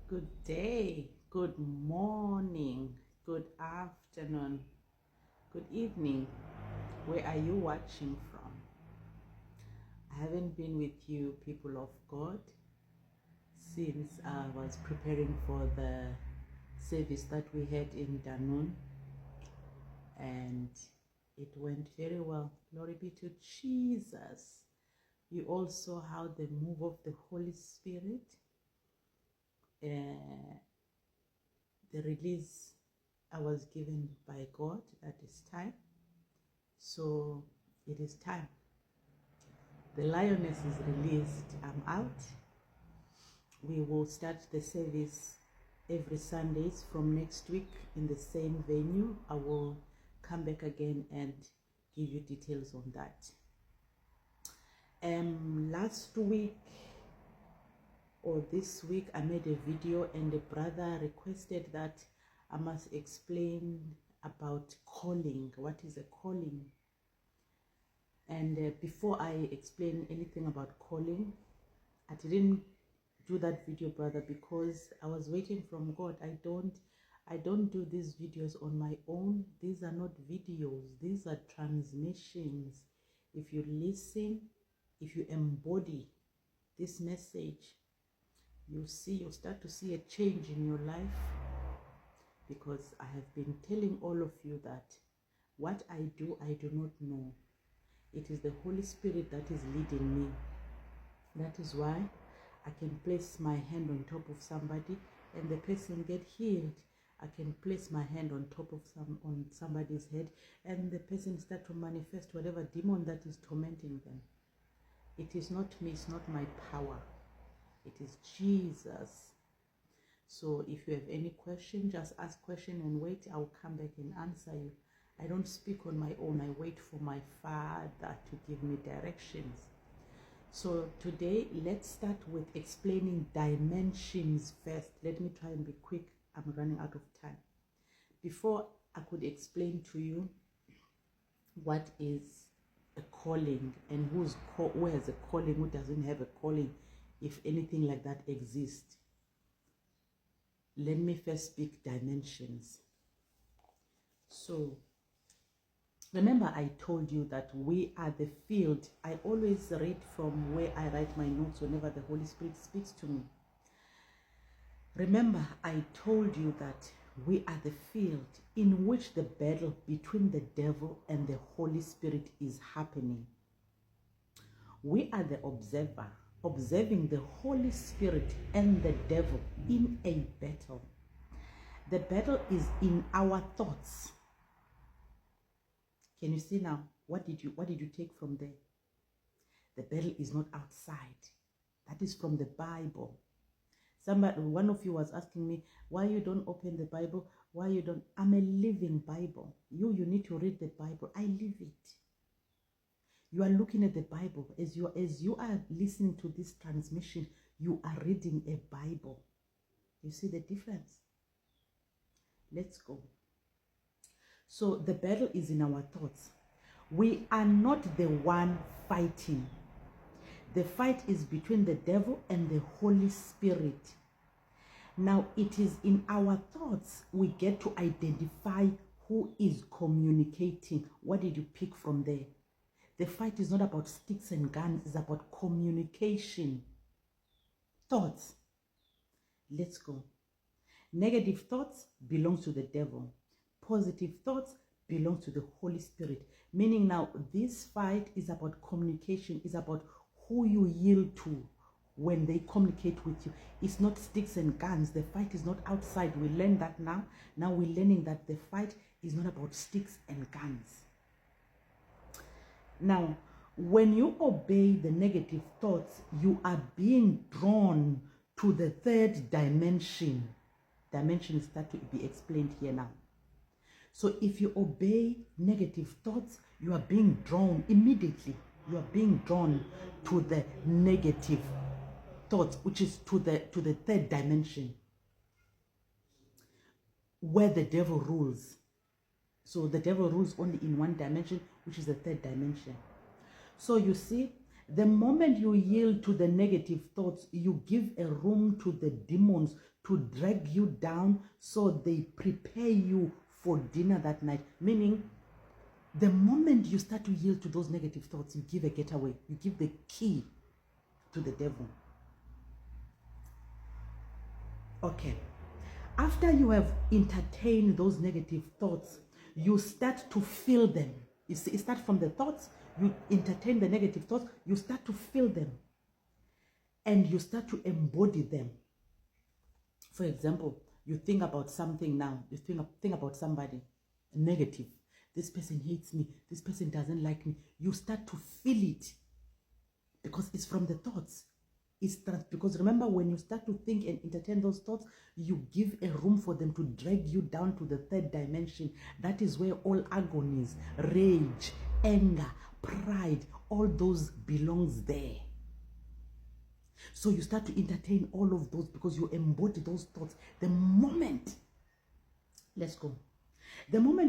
Good day, good morning, good afternoon, good evening. Where are you watching from? I haven't been with you, people of God, since I was preparing for the service that we had in Danun, and it went very well. Glory be to Jesus. You all saw how the move of the Holy Spirit, the release I was given by God at this time. So it is time. The lioness is released. I'm out. We will start the service every Sundays from next week in the same venue. I will come back again and give you details on that. Last week or this week I made a video and a brother requested that I must explain about calling. What is a calling? And before I explain anything about calling, I didn't do that video, brother, because I was waiting from God. I don't do these videos on my own. These are not videos. These are transmissions. If you listen, if you embody this message, you'll start to see a change in your life, because I have been telling all of you that what I do not know. It is the Holy Spirit that is leading me. That is why I can place my hand on top of somebody and the person get healed. I can place my hand on top of somebody's head and the person start to manifest whatever demon that is tormenting them. It is not me, it's not my power. It is Jesus. So if you have any question, just ask question and wait. I'll come back and answer you. I don't speak on my own. I wait for my Father to give me directions. So today, let's start with explaining dimensions first. Let me try and be quick. I'm running out of time. Before I could explain to you what is a calling and who has a calling, who doesn't have a calling, if anything like that exists, let me first speak dimensions. So remember, I told you that we are the field. I always read from where I write my notes whenever the Holy Spirit speaks to me. Remember, I told you that we are the field in which the battle between the devil and the Holy Spirit is happening. We are the observer, observing the Holy Spirit and the devil in a battle. The battle is in our thoughts. Can you see now? What did you take from there? The battle is not outside. That is from the Bible. One of you was asking me, why you don't open the Bible? Why you don't? I'm a living Bible. You need to read the Bible. I live it. You are looking at the Bible. As you are listening to this transmission, you are reading a Bible. You see the difference? Let's go. So the battle is in our thoughts. We are not the one fighting. The fight is between the devil and the Holy Spirit. Now it is in our thoughts we get to identify who is communicating. What did you pick from there? The fight is not about sticks and guns, it's about communication. Thoughts. Let's go. Negative thoughts belong to the devil. Positive thoughts belong to the Holy Spirit. Meaning now this fight is about communication, is about who you yield to when they communicate with you. It's not sticks and guns. The fight is not outside. We learn that now. Now we're learning that the fight is not about sticks and guns. Now, when you obey the negative thoughts, you are being drawn to the third dimension. Dimensions start to be explained here now. So if you obey negative thoughts, you are being drawn immediately. You are being drawn to the negative thoughts, which is to the third dimension, where the devil rules. So the devil rules only in one dimension, which is the third dimension. So you see, The moment you yield to the negative thoughts, you give a room to the demons to drag you down, so they prepare you for dinner that night. Meaning, the moment you start to yield to those negative thoughts, you give a getaway. You give the key to the devil. Okay. After you have entertained those negative thoughts, you start to feel them. You see, it starts from the thoughts. You entertain the negative thoughts, you start to feel them, and you start to embody them. For example, you think about something now, you think about somebody negative. This person hates me, this person doesn't like me. You start to feel it because it's from the thoughts. Because remember, when you start to think and entertain those thoughts, you give a room for them to drag you down to the third dimension. That is where all agonies, rage, anger, pride, all those belongs there. So you start to entertain all of those because you embody those thoughts. The moment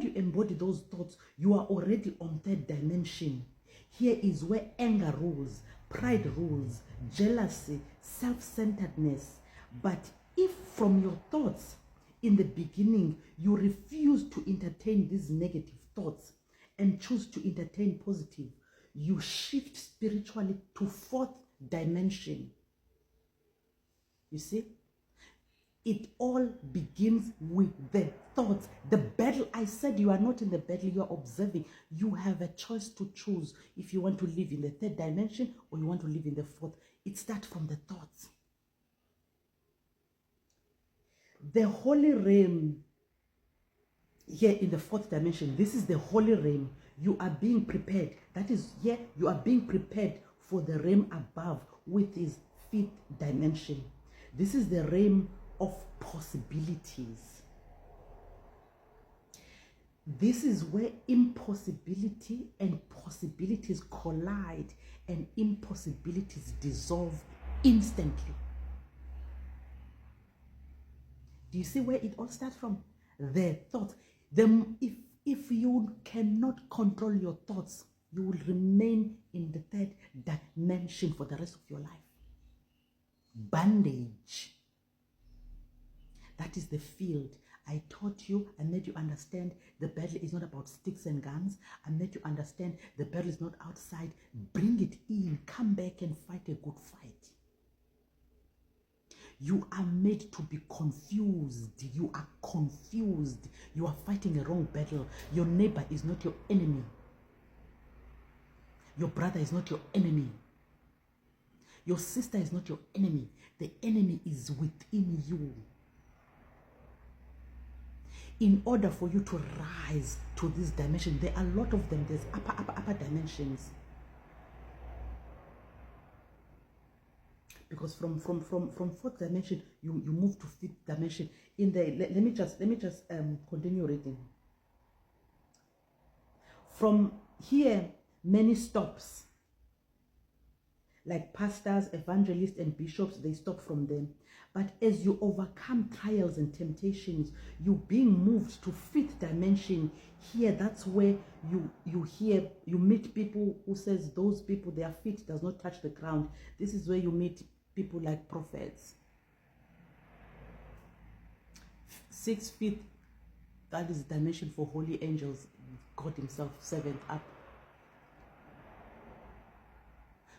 you embody those thoughts, you are already on third dimension. Here is where anger rules, pride rules, jealousy, self-centeredness. But if from your thoughts in the beginning you refuse to entertain these negative thoughts and choose to entertain positive, you shift spiritually to fourth dimension. You see? It all begins with the thoughts. The battle, I said you are not in the battle, you are observing. You have a choice to choose if you want to live in the third dimension or you want to live in the fourth. It starts from the thoughts. The holy realm here in the fourth dimension, this is the holy realm. You are being prepared. That is, here you are being prepared for the realm above, with his fifth dimension. This is the realm of possibilities. This is where impossibility and possibilities collide, and impossibilities dissolve instantly. Do you see where it all starts from? The thought. If you cannot control your thoughts, you will remain in the third dimension for the rest of your life. Bondage. That is the field. I taught you, I made you understand the battle is not about sticks and guns. I made you understand the battle is not outside. Bring it in. Come back and fight a good fight. You are made to be confused. You are confused. You are fighting a wrong battle. Your neighbor is not your enemy. Your brother is not your enemy. Your sister is not your enemy. The enemy is within you. In order for you to rise to this dimension, there are a lot of them. There's upper dimensions. Because from fourth dimension, you move to fifth dimension. In the let me just continue reading. From here, many stops, like pastors, evangelists, and bishops, they stop from them. But as you overcome trials and temptations, you being moved to fifth dimension. Here, that's where you meet people who says those people, their feet does not touch the ground. This is where you meet people like prophets. 6 feet, that is the dimension for holy angels. God himself, 7th up.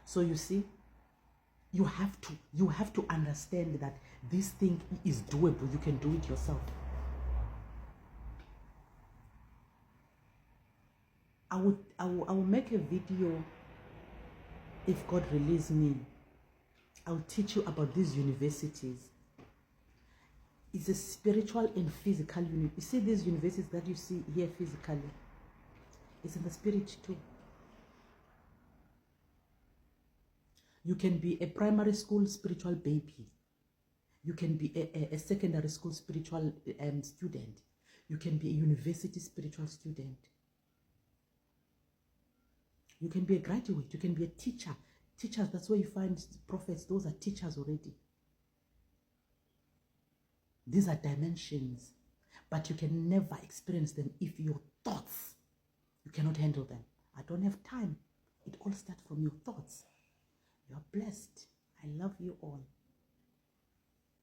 So you see, you have to understand that this thing is doable. You can do it yourself. I will make a video if God releases me. I'll teach you about these universities. It's a spiritual and physical unit. You see these universities that you see here physically, it's in the spirit too. You can be a primary school spiritual baby. You can be a secondary school spiritual student. You can be a university spiritual student. You can be a graduate. You can be a teacher. Teachers, that's where you find prophets. Those are teachers already. These are dimensions. But you can never experience them if your thoughts, you cannot handle them. I don't have time. It all starts from your thoughts. You're blessed. I love you all.